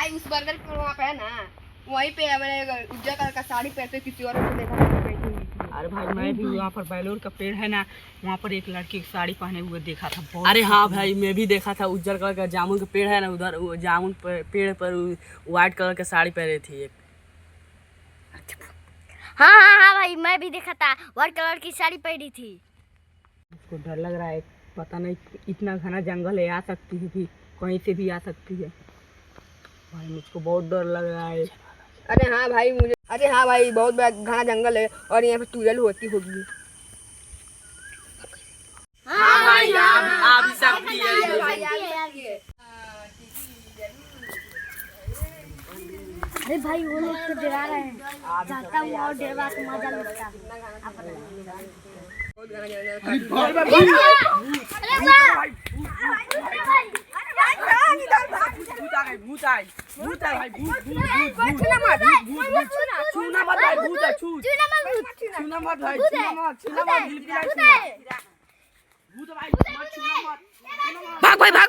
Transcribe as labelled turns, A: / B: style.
A: भाई उस बर्गर के वहाँ पे है ना, वहीं पे मैंने उज्जर कलर का साड़ी पहनते किसी और को देखा था बैठी हुई थी।
B: अरे भाई मैं भी वहाँ पर बेलोर का पेड़ है ना, वहाँ पर एक लड़की साड़ी पहने हुए देखा था बहुत।
C: अरे हाँ भाई मैं भी देखा था उज्जर कलर का जामुन का पेड़ है ना, उधर जामुन पेड़ पर व्हाइट कलर का साड़ी पहने थी एक।
D: हाँ हाँ हाँ भाई मैं भी देखा था, व्हाइट कलर की साड़ी पहनी थी।
B: उसको डर लग रहा है, पता नहीं इतना घना जंगल है, आ सकती है भी, कहीं से भी आ सकती है। भाई मुझको बहुत डर लग रहा है।
A: अरे हाँ भाई बहुत बड़ा घना जंगल है और यहाँ पे तुरल होती होगी।
C: हाँ भाई आ भी सकती है।
D: अरे भाई वो लोग तो डरा रहे हैं, जाता हूँ और डरवा तो मजा लगता है।
C: भाग भाई भाग।